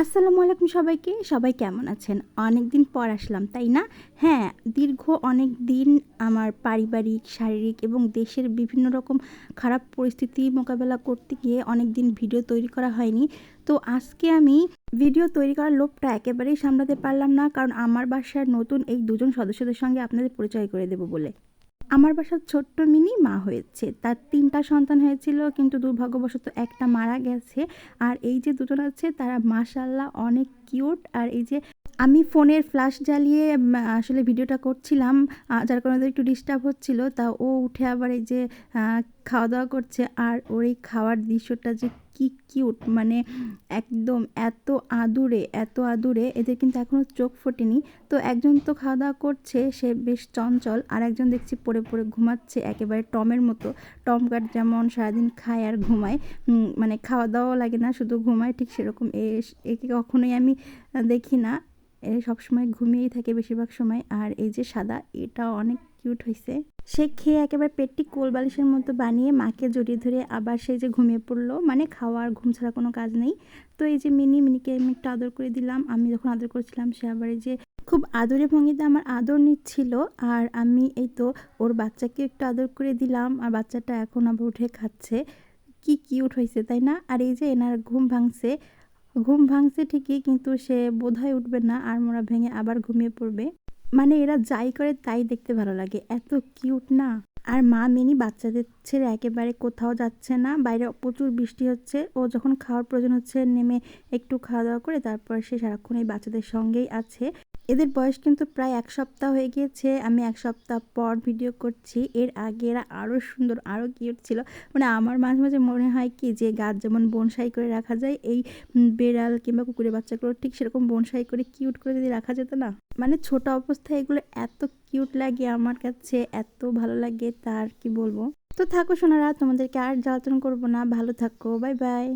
আসসালামু আলাইকুম সবাইকে। সবাই কেমন আছেন? অনেক দিন পর আসলাম, তাই না? হ্যাঁ, দীর্ঘ অনেক দিন আমার পারিবারিক, শারীরিক এবং দেশের বিভিন্ন রকম খারাপ পরিস্থিতি মোকাবেলা করতে গিয়ে অনেক দিন ভিডিও তৈরি করা হয়নি। তো আজকে আমি ভিডিও তৈরি করার লোভটা একেবারেই সামলাতে পারলাম না, কারণ আমার বাসার নতুন এই দুজন সদস্যদের সঙ্গে আপনাদের পরিচয় করে দেব বলে। আমার বাসার ছোট্ট মিনি মা হয়েছে। তার ৩ টা সন্তান হয়েছিল, কিন্তু দুর্ভাগ্যবশত একটা মারা গেছে। আর এই যে দুজন আছে তারা মাশাআল্লাহ অনেক কিউট। আর এই যে আমি ফোনের ফ্ল্যাশ জ্বালিয়ে আসলে ভিডিওটা করছিলাম, যার কারণে ওদের একটু ডিস্টার্ব হচ্ছিল। তা ও উঠে আবার এই যে খাওয়া-দাওয়া করছে। আর ওর এই খাওয়ার দৃশ্যটা যে কি কিউট, মানে একদম এত আদুরে এদের কিন্তু এখনও চোখ ফোটেনি। তো একজন তো খাওয়া-দাওয়া করছে, সে বেশ চঞ্চল। আর একজন দেখছি পড়ে, পড়ে ঘুমাচ্ছে একেবারে টমের মতো। টম ক্যাট যেমন সারাদিন খায় আর ঘুমায়, মানে খাওয়া-দাওয়াও লাগে না, শুধু ঘুমায়, ঠিক সেরকম একে কখনোই আমি দেখি না। এ সবসময় ঘুমিয়েই থাকে বেশিরভাগ সময়। আর এই যে সাদা, এটাও অনেক কিউট হইছে। সে খেয়ে একেবারে পেটটি কোলবালিশের মতো বানিয়ে মাকে জড়িয়ে ধরে আবার সে যে ঘুমিয়ে পড়লো, মানে খাওয়া আর ঘুম ছাড়া কোনো কাজ নেই। তো এই যে মিনিকে আমি একটু আদর করে দিলাম। আমি যখন আদর করছিলাম সে আবার এই যে খুব আদুরে ভঙ্গিতে আমার আদর নিচ্ছিল। আর আমি এই তো ওর বাচ্চাকে একটু আদর করে দিলাম, আর বাচ্চাটা এখন আবার উঠে খাচ্ছে। কি কিউট হয়েছে, তাই না? আর এই যে এনার ঘুম ভাঙছে ঠিকই, কিন্তু সে বোধহয় উঠবে না, আর মোড়া ভেঙে আবার ঘুমিয়ে পড়বে। মানে এরা যাই করে তাই দেখতে ভালো লাগে, এত কিউট না? আর মা মিনি বাচ্চাদের ছেড়ে একেবারে কোথাও যাচ্ছে না। বাইরে প্রচুর বৃষ্টি হচ্ছে। ও যখন খাওয়ার প্রয়োজন হচ্ছে নেমে একটু খাওয়া দাওয়া করে তারপর সে সারাক্ষণ এই বাচ্চাদের সঙ্গেই আছে। এদের বয়স কিন্তু প্রায় ১ সপ্তাহ হয়ে গিয়েছে। আমি ১ সপ্তাহ পর ভিডিও করছি। এর আগে এরা আরও সুন্দর, আরও কিউট ছিল। মানে আমার মাঝে মাঝে মনে হয় কি, যে গাছ যেমন বনসাই করে রাখা যায়, এই বেড়াল কিংবা কুকুরের বাচ্চাগুলো ঠিক সেরকম বনসাই করে কিউট করে যদি রাখা যেত না, মানে ছোট অবস্থায় এগুলো এত কিউট লাগে আমার কাছে, এত ভালো লাগে, তার কি বলবো। তো থাকো সোনারা, তোমাদেরকে আর জ্বালাতন করবো না, ভালো থাকো, বাই বাই।